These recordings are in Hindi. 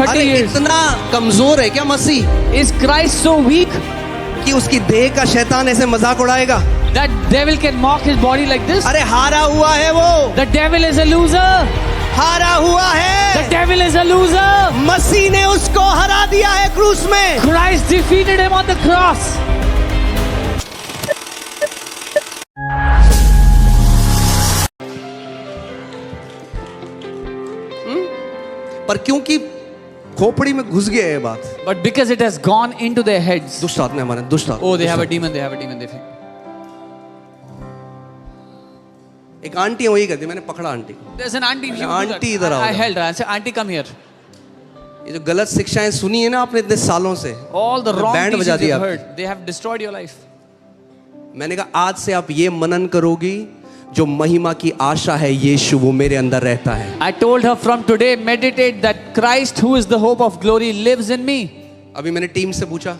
30 years. इतना कमजोर है क्या मसीह Is Christ so weak कि उसकी देह का शैतान ऐसे मजाक उड़ाएगा? that devil can mock his body like this? अरे हारा हुआ है वो, The devil is a loser. हारा हुआ The है। devil is a loser. मसीह ने उसको हरा दिया है क्रूस में। Christ defeated him on the cross. पर क्योंकि खोपड़ी में घुस गया है ये बात, But because it has gone into their heads. दुष्ट आत्मा हमारे दुष्ट आत्मा। Oh, they have a दुष्ट demon, they have a demon, they think. आत्मा। एक आंटी है वही कहती है, मैंने पकड़ा आंटी को। There's an auntie. she would do that. Auntie इधर आओ। I held her. I said, Auntie, come here. ये जो गलत शिक्षाएं सुनी है ना आपने इतने सालों से, All the wrong band teachings बजा दिया you've आपकी। heard, they have destroyed your life. मैंने कहा आज से आप ये मनन करोगी, जो महिमा की आशा है यीशु वो मेरे अंदर रहता है। I told her from today, meditate that Christ, who is the hope of glory, lives in me. अभी मैंने टीम से पूछा,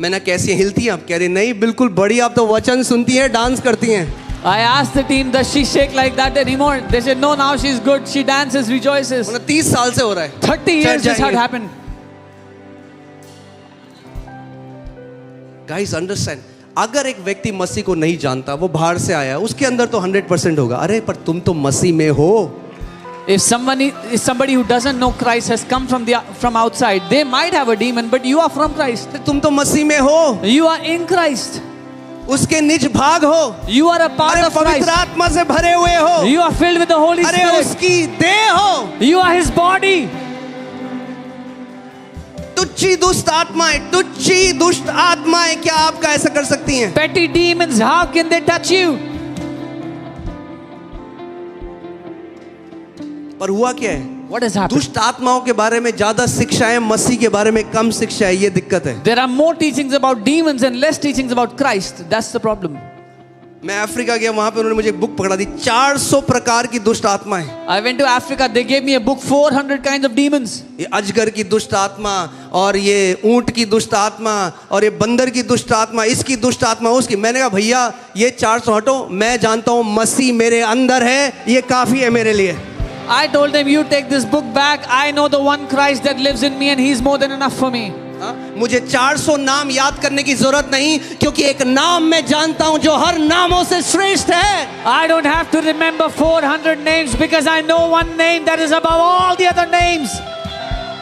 मैंने कैसी हिलती हैं आप? कह रही नहीं बिल्कुल बढ़िया, आप तो वचन सुनती हैं, डांस करती हैं। I asked the team, does she shake like that anymore? They said, no, now she's good. She dances, rejoices. 30 साल से हो रहा है। 30 years this had happened. Guys understand, अगर एक व्यक्ति मसीह को नहीं जानता, वो बाहर से आया, उसके अंदर तो 100% होगा। अरे पर तुम तो मसीह में हो। If somebody who doesn't know Christ has come from outside, they might have a demon, but you are from Christ. तुम तो मसीह में हो, You are in Christ. उसके निज भाग हो। You are a part अरे of पवित्र Christ. आत्मा से भरे हुए हो। You are filled with the Holy अरे Spirit. उसकी देह हो। You are His body. तुच्छी दुष्ट आत्माएं, तुच्छी दुष्ट आत्माएं क्या आपका ऐसा कर सकती हैं? Petty demons, how can they touch you? पर हुआ क्या है? What has happened? दुष्ट आत्माओं के बारे में ज्यादा शिक्षा है, मसीह के बारे में कम शिक्षा है, ये दिक्कत है। There are more teachings about demons and less teachings about Christ. That's the problem. मैं अफ्रीका गया, वहां पे उन्होंने मुझे एक बुक पकड़ा दी, 400 प्रकार की दुष्ट आत्माएं। I went to Africa. They gave me a book, 400 kinds of demons. ये अजगर की दुष्ट आत्मा, और ये ऊंट की दुष्ट आत्मा, और ये बंदर की दुष्ट आत्मा, इसकी दुष्ट आत्मा, उसकी। मैंने कहा भैया ये 400 हटो, मैं जानता हूं मसीह मेरे अंदर है, ये काफी है मेरे लिए। I told them, you take this book back. I know the one Christ that lives in me and He's more than enough for me. मुझे 400 नाम याद करने की जरूरत नहीं, क्योंकि एक नाम मैं जानता हूं जो हर नामों से श्रेष्ठ है। I don't have to remember 400 names because I know one name that is above all the other names.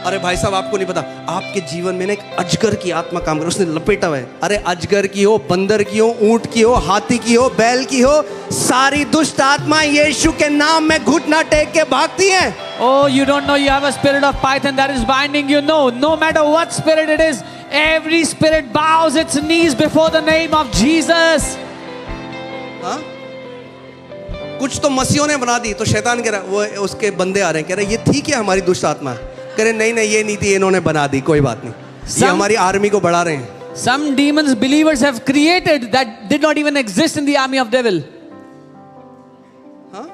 अरे भाई साहब आपको नहीं पता, आपके जीवन में ना एक अजगर की आत्मा काम कर, उसने लपेटा हुआ है। अरे अजगर की हो, बंदर की हो, ऊंट की हो, हाथी की हो, बैल की हो, सारी दुष्ट आत्मा यीशु के नाम में घुटना टेक के भागती हैं। Oh, you don't know you have a spirit of Python that is binding you. No matter what spirit it is, every spirit bows its knees before the name of Jesus. हाँ? कुछ तो मसीहों ने बना दी, तो शैतान कह रहा, वो उसके बंदे आ रहे हैं, कह रहे ये ठीक है हमारी दुष्ट आत्मा, कह रहे नहीं ये नीति इन्होंने बना दी, कोई बात नहीं, ये हमारी आर्मी को बढ़ा रहे हैं। Some demons believers have created that did not even exist in the army of devil. हाँ?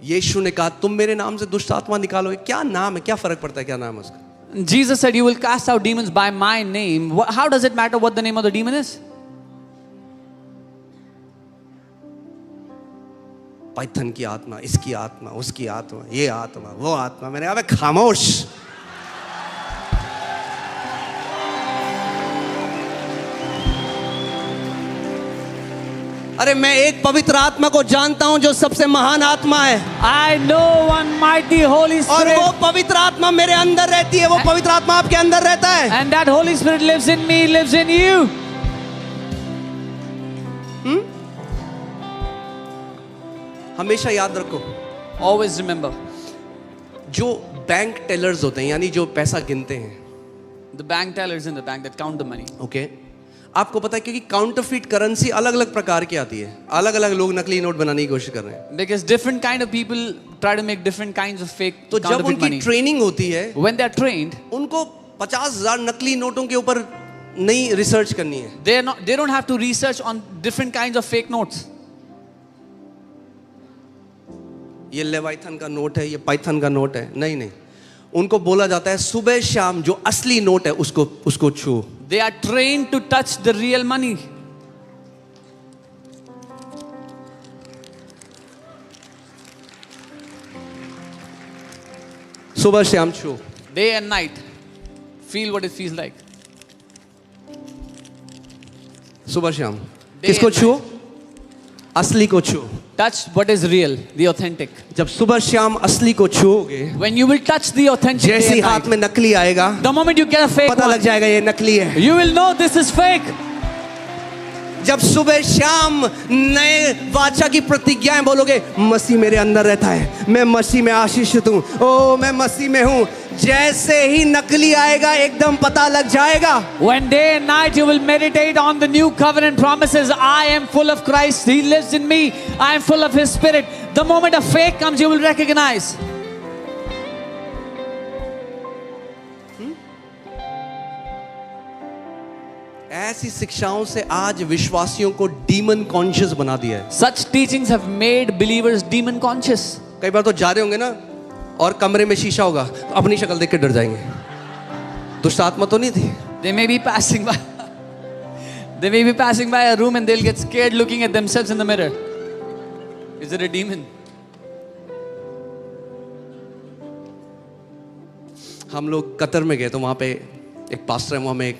यीशु ने कहा तुम मेरे नाम से दुष्ट आत्मा निकालोगे। क्या नाम है, क्या फर्क पड़ता है क्या नाम है उसका? Jesus said, you will cast out demons by my name. How does it matter what the name of the demon is? Python की आत्मा, इसकी आत्मा, उसकी आत्मा, ये आत्मा, वो आत्मा। मैंने कहा खामोश। अरे मैं एक पवित्र आत्मा को जानता हूं जो सबसे महान आत्मा है। I know one mighty Holy और Spirit. वो पवित्र आत्मा मेरे अंदर रहती है, वो पवित्र आत्मा आपके अंदर रहता है। And that Holy Spirit lives in me, lives in you. हमेशा याद रखो, Always remember, जो बैंक टेलर्स होते हैं, यानी जो पैसा गिनते हैं, the bank tellers in the bank that count the money. Okay आपको पता है क्योंकि काउंटरफीट करेंसी अलग अलग प्रकार की आती है, अलग अलग लोग नकली नोट बनाने की कोशिश कर रहे हैं। Because different kind of people try to make different kinds of fake तो जब counterfeit उनकी money. ट्रेनिंग होती है, When they are trained, उनको 50,000 नकली नोटों के ऊपर नई रिसर्च करनी है। they don't have to research on different kinds of fake notes. ये लेवाइथन का नोट है, ये पाइथन का नोट है, नहीं, उनको बोला जाता है सुबह शाम जो असली नोट है उसको छू। They are trained to touch the real money. सुबह शाम छू, day and night. Feel what it feels like. सुबह शाम Day किसको and छू? असली को छू। Touch what is real, the authentic. जब सुबह शाम असली को छूओगे, When you will touch the authentic, day जैसे ही and हाथ night, में नकली आएगा, the moment you get a fake पता लग one, जाएगा ये नकली है। you will know this is fake. जब सुबह शाम नए वाचा की प्रतिज्ञाएं बोलोगे, मसीह मेरे अंदर रहता है, मैं मसीह में आशीषित हूँ, ओ मैं मसीह में हूँ, जैसे ही नकली आएगा एकदम पता लग जाएगा। When day and night you will meditate on the new covenant promises, I am full of Christ, He lives in me, I am full of His Spirit. The moment a fake comes, you will recognize. ऐसी शिक्षाओं से आज विश्वासियों को डीमन कॉन्शियस बना दिया है। Such teachings have made believers demon conscious. कई बार तो जा रहे होंगे ना और कमरे में शीशा होगा तो अपनी शक्ल देख के डर जाएंगे, दुष्ट आत्मा तो नहीं थी। They may be passing by. They may be passing by a room and they'll get scared looking at themselves in the mirror. Is it a demon? हम लोग कतर में गए तो वहाँ पे एक पास्टर है, वहाँ में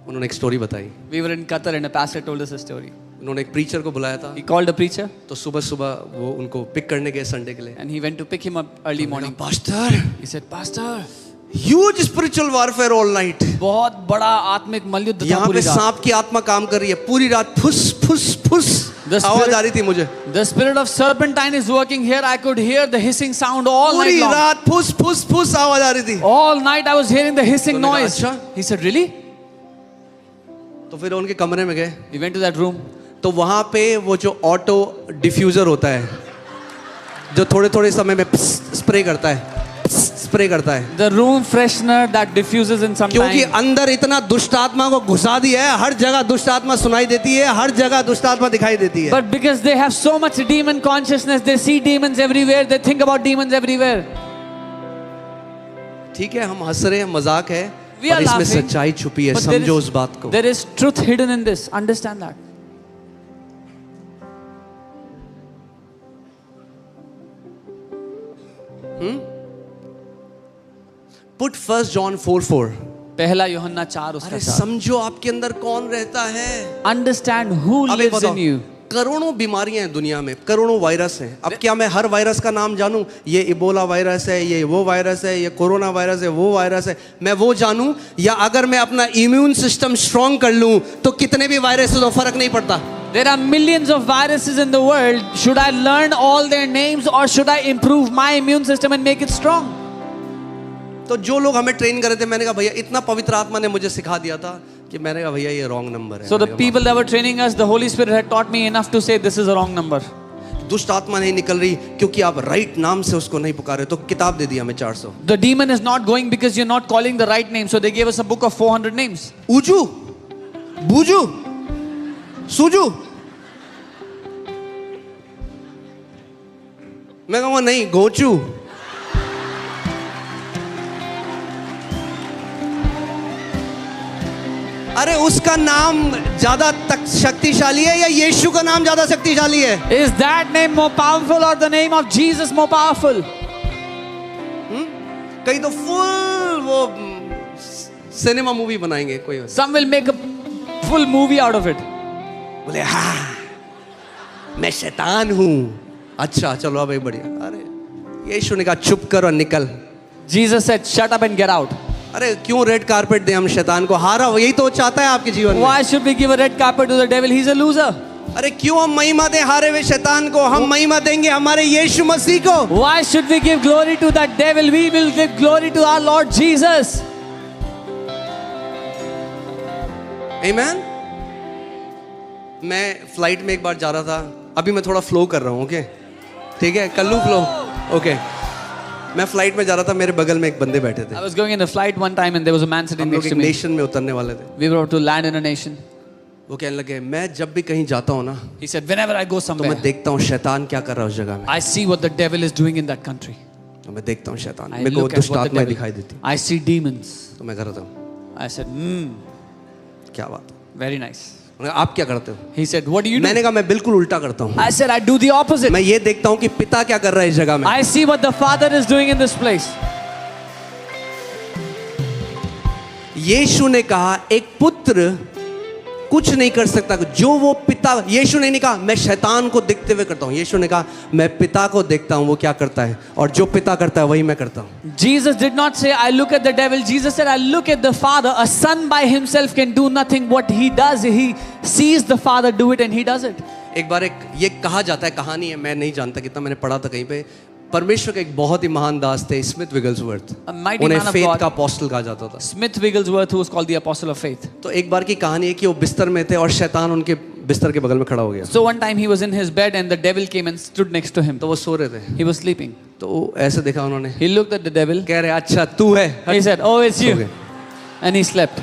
उन्होंने एक स्टोरी बताई। We were in Qatar and a pastor told us a story. उन्होंने एक प्रीचर को बुलाया था, He called a preacher तो सुबह सुबह वो उनको पिक करने गए संडे के लिए। and he went to pick him up early morning. Pastor, He said, Pastor, huge spiritual warfare all night, बहुत बड़ा आत्मिक मल्लयुद्ध था यहाँ पूरी पे रात. सांप की आत्मा काम कर रही है, पूरी रात फुस फुस फुस The आवाज spirit- आ रही थी मुझे, The spirit of serpentine is working here. I could hear the hissing sound all पूरी night long. रात फुस फुस फुस आवाज आ रही थी। All night I was hearing the hissing तो मैंने कहा, noise. अच्छा? He said, really? तो फिर उनके कमरे में गए We went to that room. तो वहां पे वो जो ऑटो डिफ्यूजर होता है जो थोड़े थोड़े समय में स्प्रे करता है, स्प्रे करता है, The room freshener that diffuses in some क्योंकि time. अंदर इतना दुष्ट आत्मा को घुसा दिया है, हर जगह दुष्ट आत्मा सुनाई देती है, हर जगह दुष्ट आत्मा दिखाई देती है। But because they have so much demon consciousness, they see demons everywhere. They think about demons everywhere. ठीक है, हम हंस रहे हैं, मजाक है, We are पर इसमें laughing, सच्चाई छुपी है, but there समझो is- उस बात को। There is truth hidden in this. Understand that. Put 1 John 4:4। पहला यूहन्ना 4 उसका अरे 4. समझो आपके अंदर कौन रहता है। Understand who अब एक lives बताओ, in you. करोड़ों बीमारियां हैं दुनिया में, करोड़ों वायरस हैं। अब क्या मैं हर वायरस का नाम जानूं? ये इबोला वायरस है, ये वो वायरस है, ये कोरोना वायरस है, वो वायरस है, मैं वो जानूं? या अगर मैं अपना इम्यून सिस्टम स्ट्रॉन्ग कर लूं तो कितने भी वायरस हो तो फर्क नहीं पड़ता। There are millions of viruses in the world. Should I learn all their names or should I improve my immune system and make it strong? तो जो लोग हमें ट्रेन कर रहे थे, मैंने कहा भैया इतना पवित्र आत्मा ने मुझे सिखा दिया था कि मैंने कहा भैया ये रॉन्ग नंबर है। So the मैंने कहा, people that were training us, the Holy Spirit had taught me enough to say this is a wrong number. दुष्ट आत्मा नहीं निकल रही क्योंकि आप राइट नाम से उसको नहीं पुकारे, तो किताब दे दी हमें 400। The demon is not going because you're not calling the right name. So they gave us a book of 400 names. ऊजू, बूजू, सूजू। मैं कहूँगा नहीं, गोचू। अरे उसका नाम ज्यादा शक्तिशाली है या यीशु का नाम ज्यादा शक्तिशाली है? Is that name more powerful or the name of Jesus more powerful? कहीं तो फुल वो सिनेमा मूवी बनाएंगे कोई, Some will make a full movie out of it. बोले हाँ मैं शैतान हूँ। अच्छा चलो अब बढ़िया। अरे यीशु ने कहा चुप कर और निकल। Jesus said, shut up and get out. अरे क्यों रेड कारपेट दे हम शैतान को? हारा यही तो चाहता है आपके जीवन में। Why should we give a red carpet to the devil? He's a loser. अरे क्यों हम महिमा दें हारे हुए शैतान को? हम महिमा देंगे हमारे यीशु मसीह को। Why should we give glory to that devil? We will give glory to our Lord Jesus. आमीन। मैं फ्लाइट में एक बार जा रहा था, अभी मैं थोड़ा फ्लो कर रहा हूँ, ओके ठीक है, कर लूँ फ्लो, ओके। मैं फ्लाइट में जा रहा था, मेरे बगल में एक बंदे बैठे थे। I was going in a flight one time and there was a man sitting हम लोग next एक to me. नेशन में उतरने वाले थे। We were to land in a nation. वो कहने लगे मैं जब भी कहीं जाता हूँ ना He said, whenever I go तो मैं somewhere, देखता हूँ शैतान क्या कर रहा है उस जगह में। I see what the devil is doing in that country. तो मैं देखता हूँ शैतान, I मेरे को look at दुष्ट what the आत्माएं devil. दिखाई देती। I see demons. तो मैं कर रहा था I said, क्या बात है। very nice. आप क्या करते हो? He said, what do you do? मैंने कहा मैं बिल्कुल उल्टा करता हूँ. I said, I do the opposite. मैं ये देखता हूँ कि पिता क्या कर रहा है इस जगह में. I see what the Father is doing in this place. यीशु ने कहा एक पुत्र कुछ नहीं कर सकता जो वो पिता. यीशु ने नहीं कहा मैं शैतान को देखते हुए करता हूँ. यीशु ने कहा मैं पिता को देखता हूँ वो क्या करता है और जो पिता करता है वही मैं करता हूँ. Jesus did not say, I look at the devil. Jesus said, I look at the Father. A son by himself can do nothing. What he does, he sees the Father do it and he does it. एक बार एक ये कहा जाता है, कहानी है, मैं नहीं जानता कितना, मैंने पढ़ा था कहीं पे. परमेश्वर के एक बहुत ही महान दास थे स्मिथ विगल्सवर्थ. उन्हें फेथ का अपोस्टल कहा जाता था. Smith Wigglesworth, who was called the apostle of faith. तो एक बार की कहानी है कि वो बिस्तर में थे और शैतान उनके बिस्तर के बगल में खड़ा हो गया. So one time he was in his bed and the devil came and stood next to him. तो वो सो रहे थे. He was sleeping. तो वो ऐसे देखा उन्होंने. He looked at the devil. कह रहे अच्छा तू है. He said, oh, it's so you. गए. And he slept.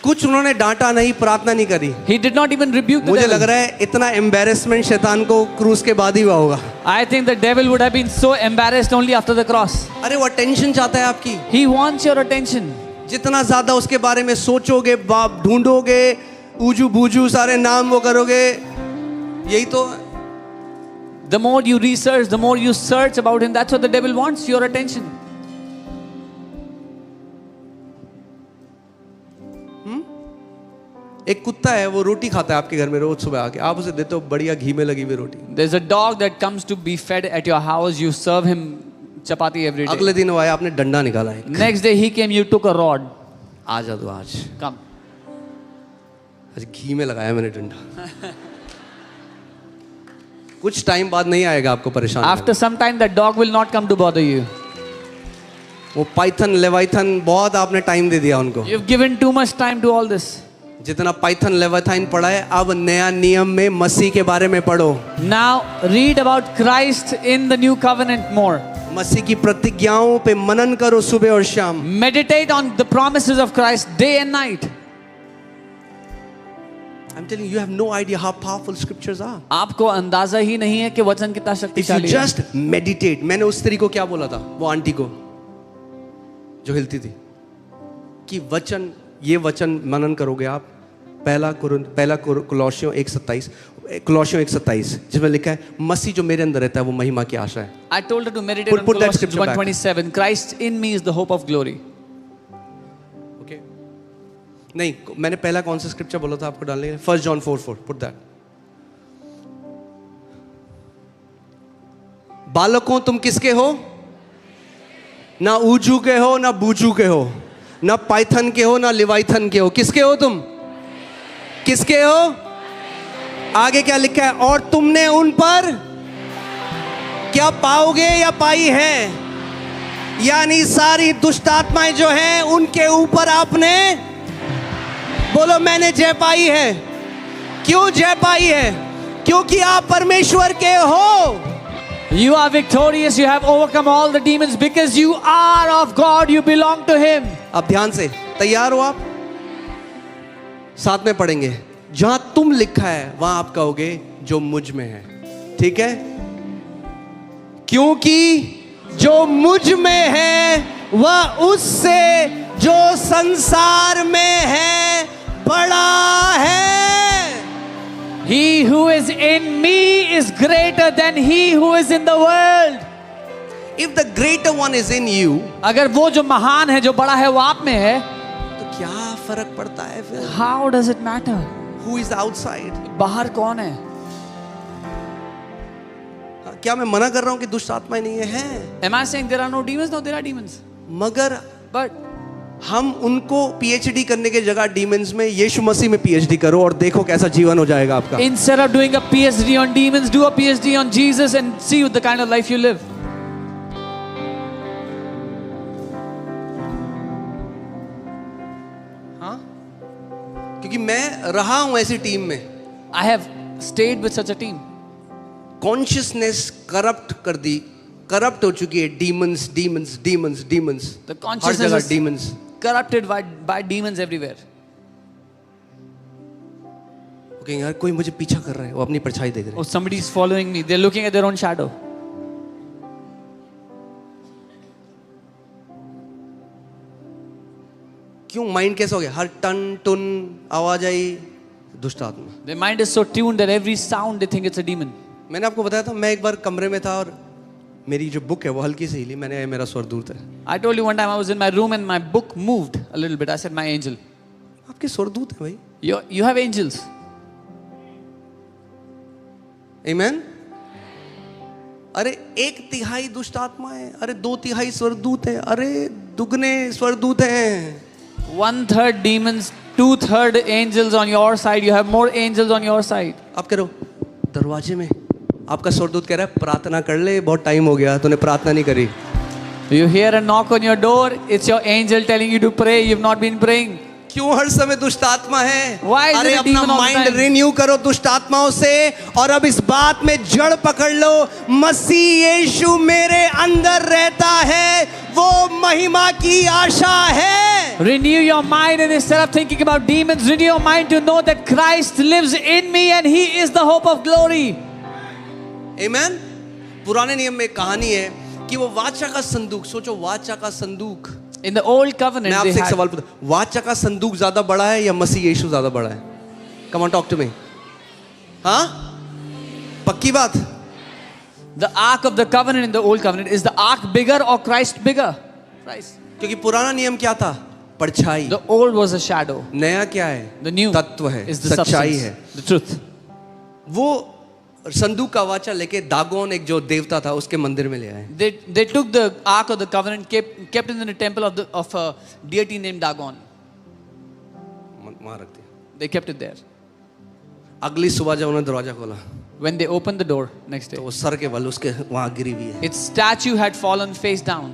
कुछ उन्होंने डांटा नहीं, प्रार्थना नहीं करी. He did not even rebuke the मुझे devil. लग रहा है इतना एम्बैरेसमेंट शैतान को क्रूस के बाद ही हुआ होगा. I think the devil would have been so embarrassed only after the cross. अरे वो अटेंशन चाहता है आपकी. He wants your attention. जितना ज्यादा उसके बारे में सोचोगे, बाप ढूंढोगे, ऊजू बूजू सारे नाम वो करोगे, यही तो. The more you research, the more you search about him, that's what the devil wants, your attention. एक कुत्ता है वो रोटी खाता है आपके घर में रोज सुबह आके, आप उसे देते हो बढ़िया घी में लगी हुई रोटी. There's a dog that comes to be fed at your house. You serve him chapati every day. अगले दिन वो आया, आपने डंडा निकाला है. Next day he came, you took a rod. आ जा तू आज. Come. आज घी में लगाया मैंने डंडा. कुछ टाइम बाद नहीं आएगा आपको परेशान. After some time that dog will not come to bother you. वो पाइथन लेवाइथन बहुत आपने टाइम दे दिया उनको. You've given too much time to all this. जितना पाइथन लेवाइथन पढ़ा है, अब नया नियम में मसीह के बारे में पढ़ो. Now read about Christ in the new covenant more. मसीह की प्रतिज्ञाओं पे मनन करो सुबह और शाम. Meditate on the promises of Christ day and night. I'm telling you, you have no idea how powerful scriptures are. आपको अंदाजा ही नहीं है कि वचन कितना If you शक्तिशाली है. just meditate. मैंने उस स्त्री को क्या बोला था, वो आंटी को जो हिलती थी, कि वचन, ये वचन मनन करोगे आप. पहला कोलोसियों 1:27 जिसमें लिखा है मसीह जो मेरे अंदर रहता है वो महिमा की आशा है. I told her to meditate on Put that Colossians scripture back. 1:27. Christ in me is the hope of glory. Okay? नहीं, मैंने पहला कौन सा स्क्रिप्चर बोला था आपको डालने के लिए? 1 John 4:4. Put that. बालकों तुम किसके हो? ना ऊजू के हो, ना बूजू के हो, ना पाइथन के हो, ना लिवाइथन के हो. किसके हो तुम? किसके हो? आगे क्या लिखा है? और तुमने उन पर क्या पाओगे या पाई है? यानी सारी दुष्ट आत्माएं जो हैं उनके ऊपर आपने, बोलो मैंने जय पाई है. क्यों जय पाई है? क्योंकि आप परमेश्वर के हो. You are victorious. You have overcome all the demons because you are of God. You belong to Him. अब ध्यान से, तैयार हो आप? साथ में पढ़ेंगे. जहां तुम लिखा है वहां आप कहोगे जो मुझ में है. ठीक है? क्योंकि जो मुझ में है वह उससे जो संसार में है बड़ा है. He who is in me is greater than he who is in the world. If the greater one is in you, अगर वो जो महान है, जो बड़ा है, वो आप में है, तो क्या फर्क पड़ता है फिर? how does it matter? Who is outside? बाहर कौन है? क्या मैं मना कर रहा हूं कि दुष्ट आत्माएं नहीं है? Am I saying there are no demons? No, there are demons. मगर But हम उनको पीएचडी करने के जगह डीमंस में यीशु मसीह में पीएचडी करो और देखो कैसा जीवन हो जाएगा आपका. instead of doing a PhD on demons, do a PhD on Jesus and see the kind of life you live. हाँ? क्योंकि मैं रहा हूं ऐसी टीम में. I have stayed with such a team. Consciousness corrupt कर दी, करप्ट हो चुकी है. Demons demons demons demons, The her consciousness जगह is demons. corrupted by demons everywhere. Okay, यार कोई मुझे पीछा कर रहा है, वो अपनी परछाई देख रहे Oh, somebody is following me. They're looking at their own shadow. क्यों? माइंड कैसा हो गया? हर टन टुन आवाज आई, दुष्ट आत्मा। Their mind is so tuned that every sound they think it's a demon. मैंने आपको बताया था, मैं एक बार कमरे में था और मेरी जो बुक है वो हल्की से हिली। मैंने, मेरा स्वर्गदूत है। I told you one time I was in my room and my book moved a little bit. I said, my angel. आपके स्वर्गदूत है भाई। You have angels. Amen? अरे 1/3 दुष्ट आत्मा है, अरे 2/3 स्वर्गदूत है, अरे दुगने स्वर्गदूत हैं। 1/3 demons, 2/3 angels on your side. You have more angels on your side. आप करो दरवाजे में आपका स्वर्गदूत कह रहा है प्रार्थना कर ले, बहुत टाइम हो गया तूने प्रार्थना नहीं करी। You hear a knock on your door. It's your angel telling you to pray. You've not been praying. क्यों हर समय दुष्ट आत्मा है? Why is अरे it a अपना demon all the mind time? Renew करो दुष्ट आत्माओं से और अब इस बात में जड़ पकड़ लो, मसीह यीशु मेरे अंदर रहता है, वो महिमा की आशा है। Renew your mind, and instead of thinking about demons, renew your mind to know that Christ lives in me and He is the hope of glory. Amen? पुराने नियम में एक कहानी है कि वो वाचा का संदूक, सोचो वाचा का संदूक। In the old covenant, मैं they आपसे एक had, सवाल पूछता, वाचा का संदूक ज्यादा बड़ा है या मसीह यीशु ज्यादा बड़ा है? Come on, talk to me. हाँ? पक्की बात? the ark of the covenant in the old covenant. Is the ark bigger or Christ bigger? Christ. क्योंकि पुराना नियम क्या था? परछाई। The old was a shadow. नया क्या है? The new तत्व है, is the सच्चाई substance, है। the truth. वो संदूक का वाचा लेके दागोन एक जो देवता था उसके मंदिर में ले आए। They took the ark of the covenant, kept it in the temple of a deity named Dagon. वहां रख दिया। They kept it there. अगली सुबह जब उन्होंने दरवाजा खोला When they opened the door next day, तो वो सर के बल उसके वहां गिरी हुई है। its statue had fallen face down.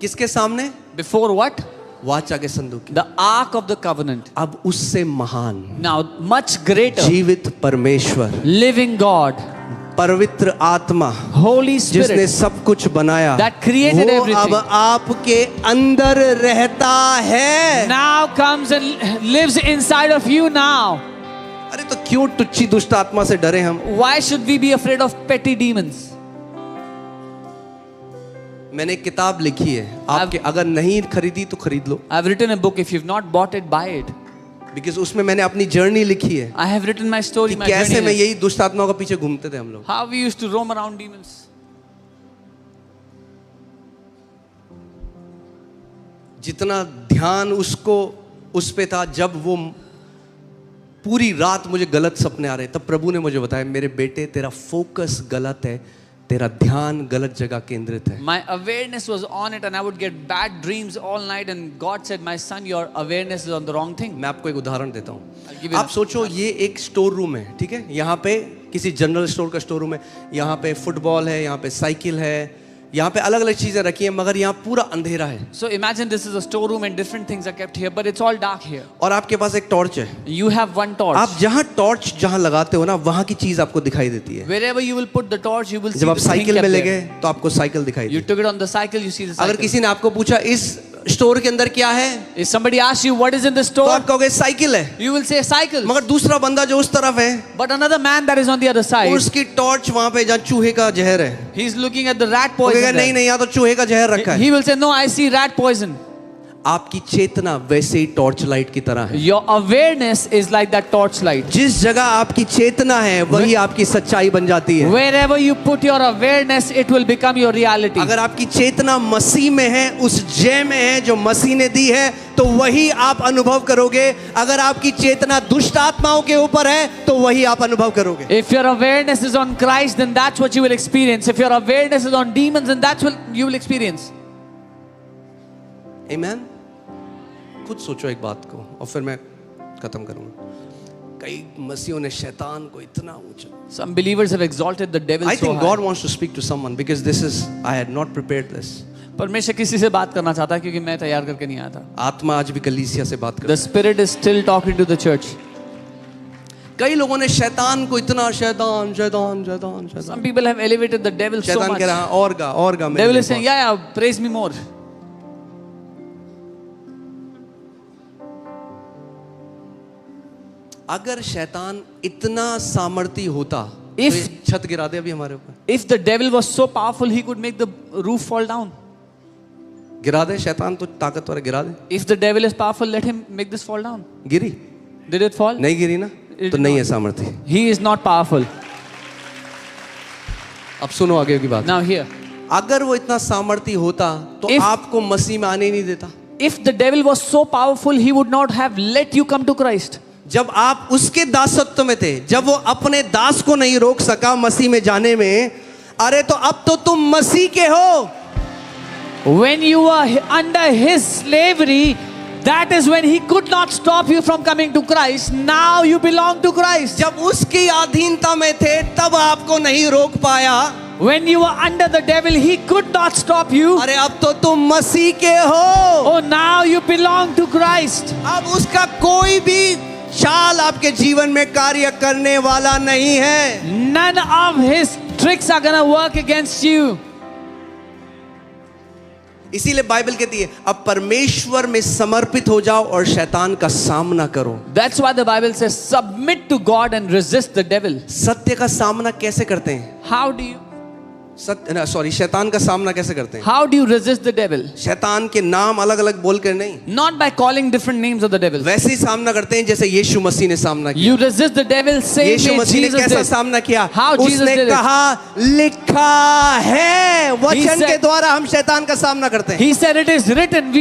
किसके सामने? Before what? वाचा के संदूक के। The ark of the covenant. अब उससे महान Now much greater, जीवित परमेश्वर, living God, पवित्र आत्मा, Holy जिसने Spirit सब कुछ बनाया, that created वो everything, अब आपके अंदर रहता है। now comes and lives inside of you now. अरे तो क्यों टुच्ची दुष्ट आत्मा से डरे हम? Why should we be afraid of petty demons? मैंने एक किताब लिखी है, आपके अगर नहीं खरीदी तो खरीद लो, I've written a book. If you've not bought it, buy it. Because उसमें मैंने अपनी जर्नी लिखी है I have written my story, कि my कैसे journey. मैं यही दुष्ट आत्माओं के पीछे घूमते थे हम लोग। How we used to roam around demons. जितना ध्यान उसको उस पे था, जब वो पूरी रात मुझे गलत सपने आ रहे, तब प्रभु ने मुझे बताया, मेरे बेटे तेरा फोकस गलत है, तेरा ध्यान गलत जगह केंद्रित है। My awareness was on it and I would get bad dreams all night, and God said, my son, your awareness is on the wrong thing. मैं आपको एक उदाहरण देता I'll give हूँ। you आप सोचो ये एक स्टोर रूम है, ठीक है? यहाँ पे किसी जनरल स्टोर का स्टोर रूम है, यहाँ पे फुटबॉल है, यहाँ पे साइकिल है, यहाँ पे अलग अलग चीजें रखी हैं, मगर यहाँ पूरा अंधेरा है। So imagine this is a storeroom and different things are kept here, but it's all dark here. और आपके पास एक टॉर्च है। You have one torch. आप जहाँ टॉर्च जहाँ लगाते हो ना, वहाँ की चीज आपको दिखाई देती है। Wherever you will put the torch, you will see जब आप the thing साइकिल kept में ले there. गए तो आपको साइकिल दिखाई You the. took it on the cycle, you see the अगर cycle. किसी ने आपको पूछा इस स्टोर के अंदर क्या है, If somebody asks you what is in the तो store, आप कहोगे साइकिल है। you will say cycle. मगर दूसरा बंदा जो उस तरफ है, But another man that is on the other side, उसकी टॉर्च वहां पे जहाँ चूहे का जहर है, he's looking at the rat वो कहेगा poison नहीं there. नहीं, यहाँ तो चूहे का जहर रखा है। He will say, no, I see rat poison. आपकी चेतना वैसे ही टॉर्च लाइट की तरह है। Your awareness is like that torch light. जिस जगह आपकी चेतना है वही आपकी सच्चाई बन जाती है। Wherever you put your awareness, it will become your reality. अगर आपकी चेतना मसीह में है, उस जय में है जो मसीह ने दी है, तो वही आप अनुभव करोगे। अगर आपकी चेतना दुष्ट आत्माओं के ऊपर है तो वही आप अनुभव करोगे। If your awareness is on Christ, then that's what you will experience. If your awareness is on demons, then that's what you will experience. Amen? खुद सोचो एक बात को और फिर मैं खत्म करूंगा। कई मसीहों ने शैतान को इतना ऊंचा, Some believers have exalted the devil I so think high. God wants to speak to someone because this is, I had not prepared this. परमेश्वर किसी से बात करना चाहता है क्योंकि मैं तैयार करके नहीं आया था. आत्मा आज भी कलीसिया से बात The कर। Spirit is still talking to the church. कई लोगों ने शैतान को इतना शैतान शैतान शैतान शैतान, Some people have elevated the devil so शैतान much. कह रहा और गा मेरे Devil लिए is saying, बहुत। yeah, praise me more. अगर शैतान इतना सामर्थी होता तो If- ये छत गिरा दे अभी हमारे ऊपर, If the devil was so powerful, he could make the roof fall down. गिरा दे। शैतान तो ताकतवर है, गिरा दे। If the devil is powerful, let him make this fall down. Giri? Did it fall? नहीं गिरी ना? तो नहीं है सामर्थ्य। He is not powerful. अब सुनो आगे की बात। Now here, अगर वो इतना सामर्थ्य होता तो If- आपको मसीह में आने नहीं देता। if the devil was so powerful, he would not have let you come to Christ. जब आप उसके दासत्व में थे, जब वो अपने दास को नहीं रोक सका मसीह में जाने में, अरे तो अब तो तुम मसीह के हो। When you were under his slavery, that is when he could not stop you from coming to Christ. Now you belong to Christ. जब उसकी अधीनता में थे तब आपको नहीं रोक पाया। When you were under the devil, he could not stop you. अरे अब तो तुम मसीह के हो। Oh, now you belong to Christ. अब उसका कोई भी चाल आपके जीवन में कार्य करने वाला नहीं है। None of his tricks are gonna work against you. इसीलिए बाइबल कहती है अब परमेश्वर में समर्पित हो जाओ और शैतान का सामना करो। That's why the Bible says, submit to God and resist the devil. सत्य का सामना कैसे करते हैं? How do you? शैतान का सामना कैसे करते हैं? How do you resist the devil? शैतान के नाम अलग अलग बोल कर नहीं, Not by calling different names of the devil. वैसे ही सामना करते हैं जैसे यीशु मसीह ने सामना किया। You resist the devil same Yeshu way मसीह ने Jesus कैसा did. सामना किया? How Jesus उसने did it. कहा लिखा है। वचन said- के द्वारा हम शैतान का सामना करते हैं। He said it is written.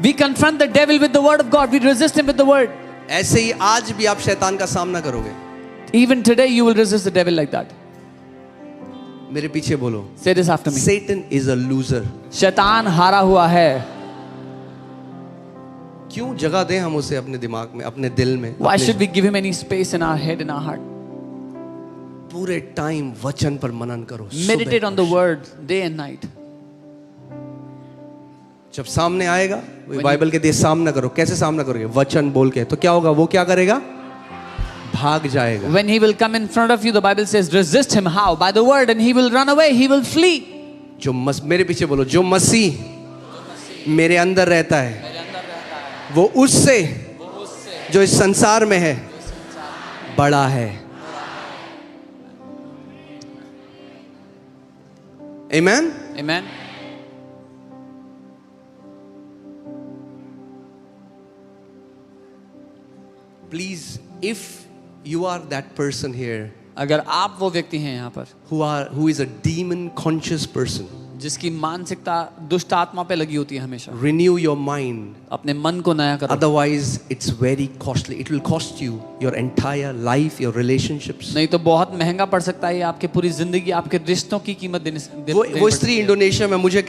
We confront the devil with the word of God. We resist him with the word. ऐसे ही आज भी आप शैतान का सामना करोगे। Even today you will resist the devil like that. मेरे पीछे बोलो, Say this after me. Satan is a loser। शैतान हारा हुआ है. क्यों जगह दें हम उसे अपने दिमाग में, अपने दिल में? Why अपने- should we give him any space in our head, in our heart? पूरे टाइम वचन पर मनन करो। Meditate on the सुबह word day and night. जब सामने आएगा, वो बाइबल कहती है सामना करो। कैसे सामना करोगे? वचन बोल के। तो क्या होगा? वो क्या करेगा? भाग जाएगा। When he will come in front of you, the Bible says, resist him. How? By the word, and he will run away. He will flee. मेरे पीछे बोलो, जो मसीह मेरे अंदर रहता है वो उससे जो इस संसार में है बड़ा है। आमेन। Amen. Please if you are that person here अगर आप वो व्यक्ति हैं यहाँ पर who is a demon conscious person, जिसकी मानसिकता दुष्ट आत्मा पे लगी होती है हमेशा, renew your mind, अपने मन को नया करो. otherwise it's very costly. It will cost you your entire life, your relationships. नहीं तो बहुत महंगा पड़ सकता है ये, आपके पूरी जिंदगी, आपके रिश्तों की कीमत देनी वो स्त्री इंडोनेशिया में मुझे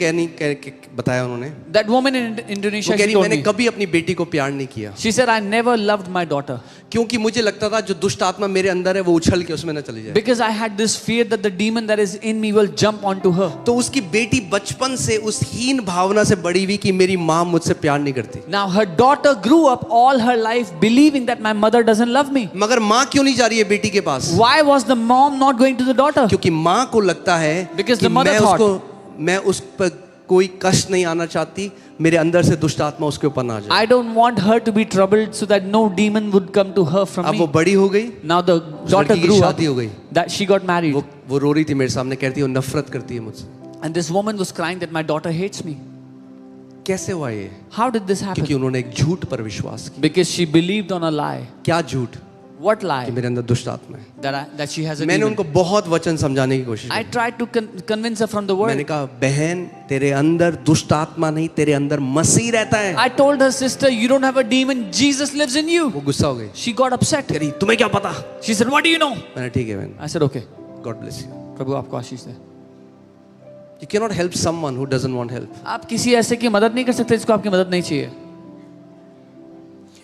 बताया उन्होंने, That woman in Indonesia, वो कह she रही told मैंने me, कभी अपनी बेटी को प्यार नहीं किया she said, I never loved my daughter क्योंकि मुझे लगता था जो दुष्ट आत्मा मेरे अंदर है वो उछल के उसमें न चली जाए। because I had this fear that the demon that is in me will jump onto her. तो उसकी बेटी बचपन से उस हीन भावना से बड़ी हुई कि मेरी माँ मुझसे प्यार नहीं करती। Now her daughter grew up all her life believing that my mother doesn't love me. मगर माँ क्यों नहीं जा रही है बेटी के पास? Why was the mom not going to the daughter? क्योंकि माँ को लगता है Because कि the mother मैं उस पर कोई कष्ट नहीं आना चाहती, मेरे अंदर से दुष्ट आत्मा उसके ऊपर ना जाए। I don't want her to be troubled so that no demon would come to her from अब वो me. बड़ी हो गई, Now the daughter लड़की की grew up, शादी हो गई, that she got married, वो रो रही थी मेरे सामने, कहती है वो नफरत करती है मुझसे। and this woman was crying that my daughter hates me. कैसे हुआ ये? How did this क्योंकि happen? उन्होंने एक झूठ पर विश्वास किया। Because she believed on a lie. क्या झूठ? What कि lie? मेरे अंदर दुष्ट आत्मा है। That she has a मैंने demon. उनको बहुत वचन समझाने की कोशिश I की। tried to convince her from the मैंने word. कहा बहन तेरे अंदर दुष्ट आत्मा नहीं, तेरे अंदर मसीह रहता है। I told her, sister, you don't have a demon, Jesus lives in you. वो गुस्सा हो गई, She got upset. कह रही तुम्हें क्या पता? She said, what do you know? मैंने ठीक है बहन, I said, okay. God bless you. प्रभु आपको आशीष दे. You cannot help someone who doesn't want help. आप किसी ऐसे की मदद नहीं कर सकते जिसको आपकी मदद नहीं चाहिए.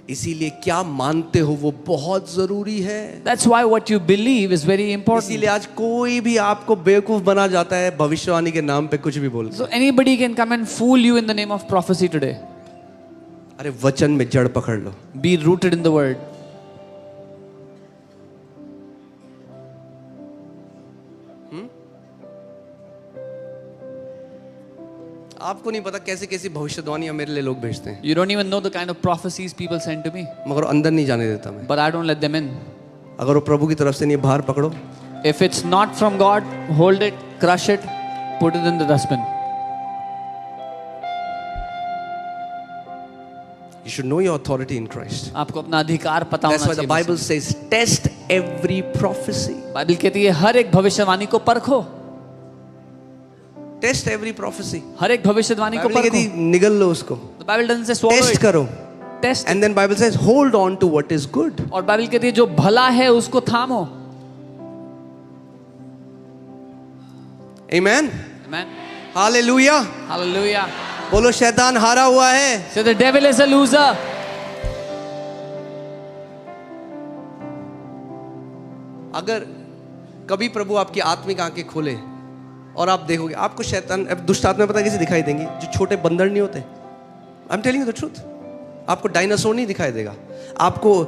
इसीलिए क्या मानते हो वो बहुत जरूरी है। That's why what you believe is very important. इसीलिए आज कोई भी आपको बेवकूफ बना जाता है भविष्यवाणी के नाम पे कुछ भी बोल। So anybody can come and fool you in the name of prophecy today. अरे वचन में जड़ पकड़ लो। Be rooted in the word. आपको नहीं पता कैसे कैसी भविष्यवाणियां मेरे लिए लोग भेजते हैं, You don't even know the kind of prophecies people send to me. मगर अंदर नहीं जाने देता मैं। But I don't let them in. अगर वो प्रभु की तरफ से नहीं, बाहर पकड़ो। If it's not from God, hold it, crush it, put it in the dustbin. You should know your authority in Christ. आपको अपना अधिकार पता That's होना why the चाहिए। Bible says, test every prophecy. Bible कहती है हर एक भविष्यवाणी को परखो, Test every prophecy. हर एक भविष्यवाणी को बाइबल कहती परखो। निगल लो उसको, The Bible doesn't say swallow test it, करो. test। And then Bible says, hold on to what is good. और बाइबल कहती है जो भला है उसको थामो। Amen. Amen. Hallelujah. Hallelujah. बोलो शैतान हारा हुआ है. So the devil is a loser. अगर कभी प्रभु आपकी आत्मिक आंखें खोले और आप देखोगे, आपको शैतान दुष्ट आत्मा पता है कैसे दिखाई देंगी? जो छोटे बंदर नहीं होते, I am telling you the truth, आपको डायनासोर नहीं दिखाई देगा, आपको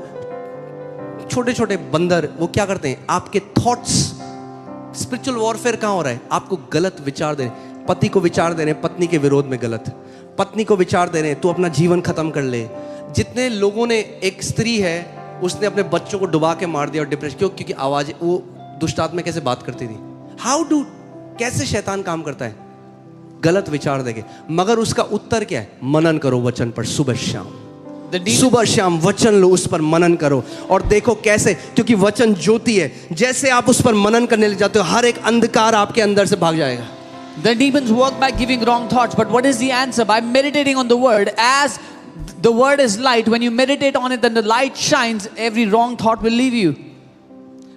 छोटे छोटे बंदर वो क्या करते हैं, आपके थॉट्स, स्पिरिचुअल वॉरफेयर कहाँ हो रहा है? आपको गलत विचार दे रहे हैं, पति को विचार दे रहे हैं पत्नी के विरोध में गलत, पत्नी को विचार दे रहे हैं तू अपना जीवन खत्म कर ले। जितने लोगों ने, एक स्त्री है उसने अपने बच्चों को डुबा के मार दिया और डिप्रेशन, क्यों? क्योंकि आवाज, वो दुष्ट आत्मा कैसे बात करती थी, कैसे शैतान काम करता है? गलत विचार देके। मगर उसका उत्तर क्या है? मनन करो वचन पर सुबह शाम, सुबह शाम वचन लो, उस पर मनन करो और देखो कैसे, क्योंकि वचन ज्योति है, जैसे आप उस पर मनन करने लग जाते हो हर एक अंधकार आपके अंदर से भाग जाएगा। The demons work by giving wrong thoughts, but what is the answer? By meditating on the word. As the word is light, when you meditate on it, then the light shines, every wrong thought will leave you.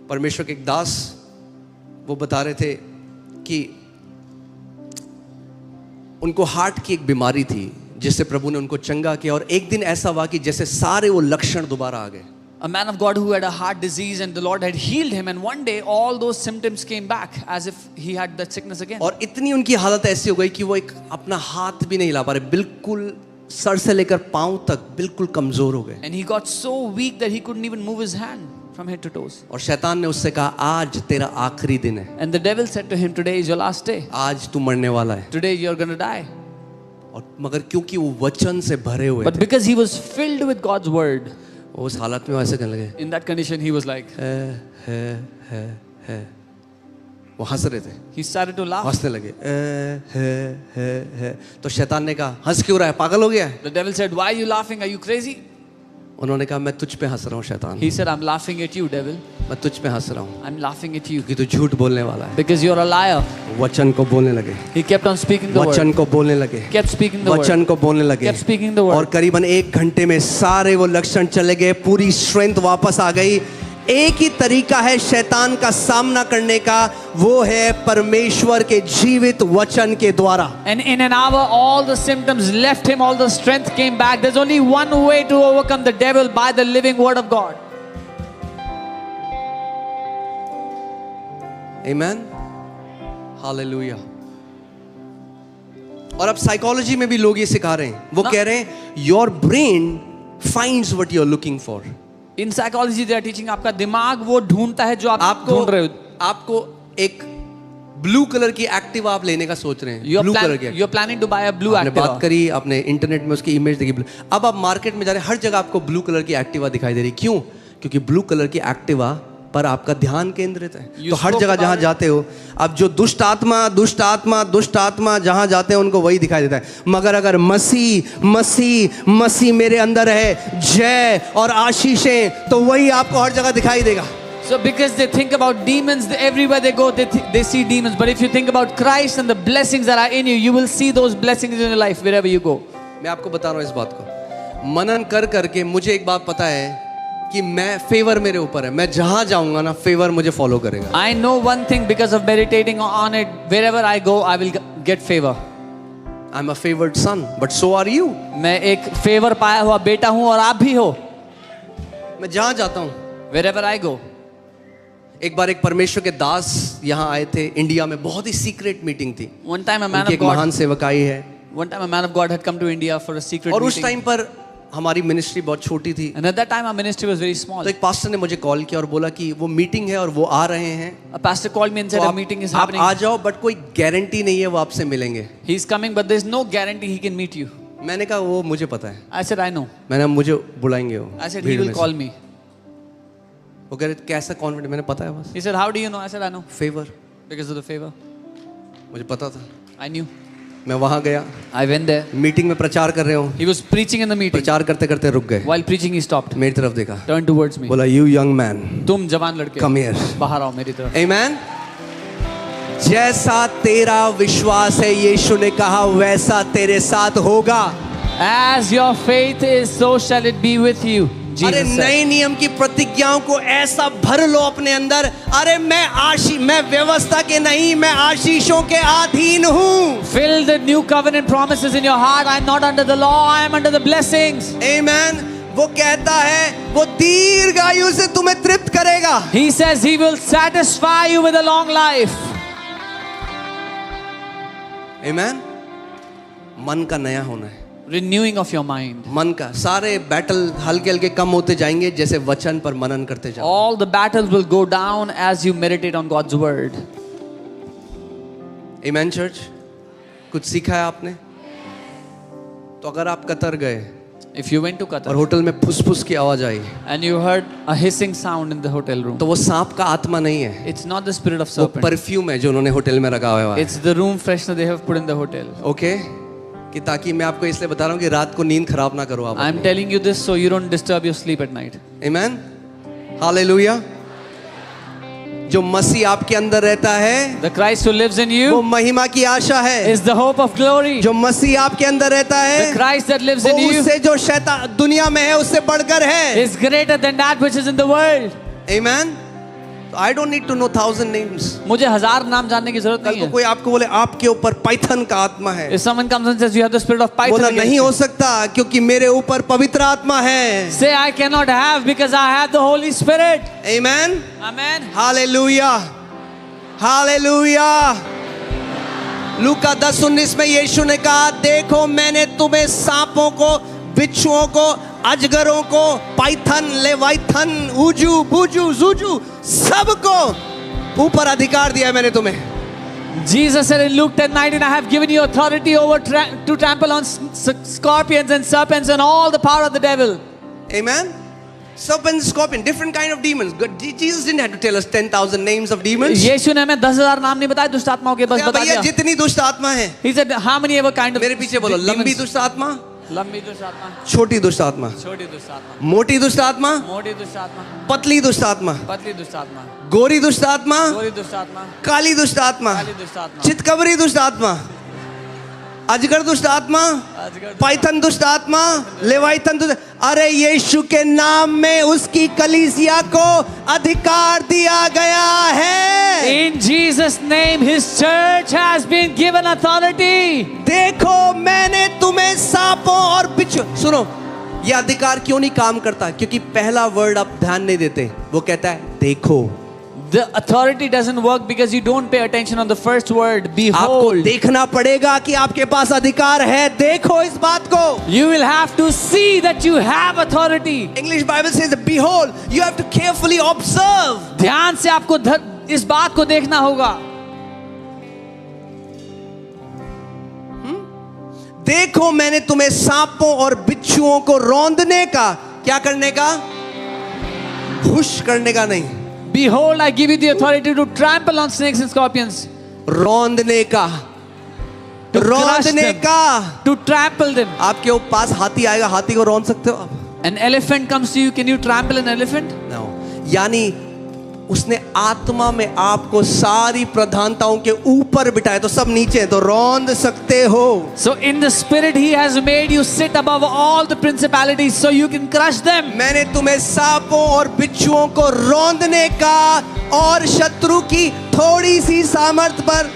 परमेश्वर के एक दास वो बता रहे थे कि उनको हार्ट की एक बीमारी थी जिससे प्रभु ने उनको चंगा किया, और एक दिन ऐसा हुआ कि जैसे सारे वो लक्षण दोबारा आ गए। A man of God who had a heart disease and the Lord had healed him, and one day all those symptoms came back as if he had that sickness again. और इतनी उनकी हालत ऐसी हो गई कि वो एक अपना हाथ भी नहीं हिला पा रहे, बिल्कुल सर से लेकर पांव तक बिल्कुल कमजोर हो गए। And he got so weak that he couldn't even move his hand from head to toes. और शैतान ने उससे कहा आज तेरा आखिरी दिन है, And the devil said to him, today is your last day. आज तू मरने वाला है। Today you're going to die. और मगर क्योंकि वो वचन से भरे हुए But थे, because he was filled with God's word, उस हालत में ऐसे कहने लगे, in that condition he was like, है वो हंस रहे थे, he started to laugh. हंसने लगे, है। तो शैतान ने कहा हंस क्यों रहा है, पागल हो गया है? The devil said, why are you laughing? Are you crazy? उन्होंने कहा मैं तुझ पे हंस रहा हूँ शैतान, He said, I'm laughing at you, devil. मैं तुझ पे हंस रहा हूँ I'm laughing at you क्योंकि तू झूठ बोलने वाला है। because you're a liar. वचन को बोलने लगे, He kept on speaking the वचन word. को बोलने लगे, Kept speaking the वचन word. को बोलने लगे, Kept speaking the word. और करीबन 1 घंटे में सारे वो लक्षण चले गए, पूरी स्ट्रेंथ वापस आ गई। एक ही तरीका है शैतान का सामना करने का, वो है परमेश्वर के जीवित वचन के द्वारा। And in an hour, all the symptoms left him, all the strength came back. There's only one way to overcome the devil, by the living word of God. Amen. Hallelujah. और अब साइकोलॉजी में भी लोग ये सिखा रहे हैं, वो कह रहे हैं your brain finds what you are looking for. In psychology, they are teaching आपका दिमाग वो ढूंढता है जो आप ढूंढ रहे हो. आपको एक ब्लू कलर की एक्टिवा आप लेने का सोच रहे हैं, ब्लू कलर की। You're planning to buy a blue आपने Activa. बात करी, आपने इंटरनेट में उसकी इमेज देखी, अब आप मार्केट में जा रहे हैं, हर जगह आपको ब्लू कलर की एक्टिवा दिखाई दे रही। क्यों? क्योंकि ब्लू कलर की एक्टिवा पर आपका ध्यान केंद्रित है। तो हर जगह जहां जाते हो, अब जो दुष्ट आत्मा जहां जाते हैं उनको वही दिखाई देता है। मगर अगर मसीह मेरे अंदर है, जय और आशीषें, तो वही आपको हर जगह दिखाई देगा। So because they think about demons, everywhere they go, they see demons. But if you think about Christ and the blessings that are in you, you will see those blessings in your life wherever you go. मैं आपको बता रहा हूँ इस बात को, मनन कर करके मुझे एक बात पता है कि मैं, फेवर मेरे ऊपर है, मैं जहां जाऊंगा ना फेवर मुझे फॉलो करेगा। I know one thing, because of meditating on it, wherever I go, I will get favor. I'm a favored son, but so are you. मैं एक फेवर पाया हुआ बेटा हूँ और आप भी हो। मैं जहां जाता हूँ, Wherever I go. एक बार एक परमेश्वर के दास यहाँ आए थे इंडिया में, बहुत ही सीक्रेट मीटिंग थी। One time a man उनकी of एक महान God. सेवकाई है, One time a man of God had come to India for a secret और उस meeting. टाइम पर हमारी मिनिस्ट्री बहुत छोटी थी। And at that time our ministry was very small. तो एक पास्टर ने मुझे कॉल किया और बोला कि वो मीटिंग है और वो आ रहे हैं, A pastor called me and तो said a meeting is आप happening. आ जाओ, बट कोई गारंटी नहीं है वो आपसे मिलेंगे। He's coming, but there's no guarantee he can meet you. मैंने कहा वो मुझे पता है। I said, I know. मैंने मुझे बुलाएंगे वो। I said, भीड़ he will में से। call me. वो कह रहे कैसा कॉन्फिडेंट, मैंने पता है बस He said, how do you know? I said, I know. Favour, Because of the favor. मुझे पता था। I knew. मैं वहां गया, I went there. मीटिंग में प्रचार कर रहे हो, He was preaching in the meeting. प्रचार करते करते रुक गए, While preaching, he stopped. मेरी तरफ देखा, Turned towards me. बोला यू यंग मैन तुम जवान लड़के, कम हियर। बाहर आओ मेरी तरफ। आमेन। जैसा तेरा विश्वास है, यीशु ने कहा, वैसा तेरे साथ होगा। As your faith is, so shall it be with you. अरे Jesus नए said. नियम की प्रतिज्ञाओं को ऐसा भर लो अपने अंदर। अरे मैं व्यवस्था के नहीं, मैं आशीषों के अधीन हूँ। Fill the new covenant promises in your heart. I'm not under the law, I am under the blessings. आमेन। वो कहता है वो दीर्घ आयु से तुम्हें तृप्त करेगा। He says he will satisfy you with a long life. आमेन। मन का नया होना है, Renewing of your mind. मन का। सारे बैटल हल्के हल्के कम होते जाएंगे जैसे वचन पर मनन करते जाओ। All the battles will go down as you meditate on God's word. Amen church. कुछ सीखा है आपने? तो अगर आप कतर गए If you went to और Qatar होटल में फुसफुस की आवाज आई, and you heard a hissing sound in the hotel room, तो वो सांप का आत्मा नहीं है, it's not the spirit of वो serpent. परफ्यूम है जो उन्होंने होटल में रखा हुआ है। It's the room freshener they have put in the hotel. Okay, कि ताकि मैं आपको इसलिए बता रहा हूँ कि रात को नींद खराब ना करो आप। I'm telling you this so you don't disturb your sleep at night. Amen. Hallelujah. जो मसीह आपके अंदर रहता है, The Christ who lives in वो you महिमा की आशा है। is the hope of glory. जो मसीह आपके अंदर रहता है, The Christ that lives वो in you उससे जो शैतान दुनिया में है उससे बढ़कर है। is greater than that which is in the world. Amen. I don't need to know 1,000 names. मुझे 1000 नाम जानने की जरूरत कल नहीं को है. कोई आपको बोले आपके ऊपर पाइथन का आत्मा है, If someone comes and says you have the spirit of Python, बोला against नहीं you, हो सकता क्योंकि मेरे ऊपर पवित्र आत्मा है। say I cannot have because I have the Holy Spirit. Amen. Amen. Hallelujah, hallelujah. लूका 10:19 में यीशु ने कहा, देखो मैंने तुम्हें सांपों को, बिच्छुओं को, अजगरों को, पाइथन, लेवाइथन, उजू, बुजू, जुजू, सबको ऊपर अधिकार दिया है मैंने तुम्हें। Jesus said in Luke 10:19, I have given you authority over to trample on scorpions and serpents and all the power of the devil. Amen. Serpent, scorpion, different kind of demons. Jesus didn't have to tell us 10,000 names of demons. यीशु ने हमें 10,000 नाम नहीं बताए दुष्ट आत्माओं के, बस बता भैया दिया. जितनी दुष्ट आत्मा है, He said how many ever kind of मेरे पीछे बोलो, लंबी दुष्ट आत्मा, लंबी दुष्ट आत्मा, छोटी दुष्ट आत्मा, छोटी दुष्ट आत्मा, मोटी दुष्ट आत्मा, मोटी दुष्ट आत्मा, पतली दुष्ट आत्मा, पतली दुष्ट आत्मा, गोरी दुष्ट आत्मा, गोरी दुष्ट आत्मा, काली दुष्ट आत्मा, काली दुष्ट आत्मा, चितकबरी दुष्ट आत्मा, अजगर दुष्ट आत्मा, अजगर, पाइथन दुष्ट आत्मा, लेवाइथन दुष्ट। अरे यीशु के नाम में उसकी कलीसिया को अधिकार दिया गया है। In Jesus' name, His church has been given authority. देखो मैंने तुम्हें सांपों और बिच्छू, सुनो ये अधिकार क्यों नहीं काम करता? क्योंकि पहला वर्ड आप ध्यान नहीं देते, वो कहता है देखो। The authority doesn't work because you don't pay attention on the first word, आपको behold. देखना पड़ेगा कि आपके पास अधिकार है। देखो इस बात को। You will have to see that you have authority. English Bible says behold, you have to carefully observe. ध्यान से आपको इस बात को देखना होगा। देखो मैंने तुम्हें सांपों और बिच्छुओं को रौंदने का, क्या करने का? भुश करने का नहीं, Behold, I give you the authority to trample on snakes and scorpions. रौंदने का, To crush रौंदने them. का। To trample them. आपके पास हाथी आएगा, हाथी को रौंद सकते हो आप? An elephant comes to you, can you trample an elephant? No. यानी उसने आत्मा में आपको सारी प्रधानताओं के ऊपर बिठाया, तो सब नीचे है, तो रौंद सकते हो। So in the spirit He has made you sit above all the principalities so you can crush them. मैंने तुम्हें सांपों और बिच्छुओं को रौंदने का और शत्रु की थोड़ी सी सामर्थ पर,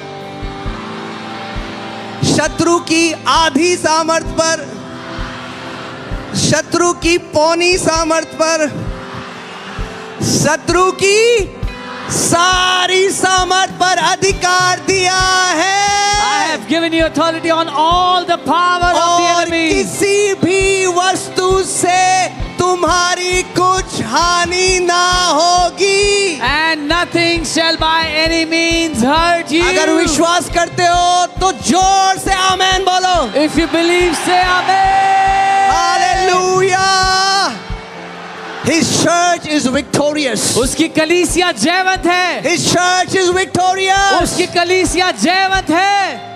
शत्रु की आधी सामर्थ पर, शत्रु की पौनी सामर्थ पर, शत्रु की सारी सामर्थ पर अधिकार दिया I है। have given you authority on all the power of the और enemy. किसी भी वस्तु से तुम्हारी कुछ हानि ना होगी। And nothing shall by any means hurt you. अगर विश्वास करते हो तो जोर से आमेन बोलो। If you believe, say Amen. Hallelujah. His church is victorious. उसकी कलीसिया जयवंत है। His church is victorious. उसकी कलीसिया जयवंत है।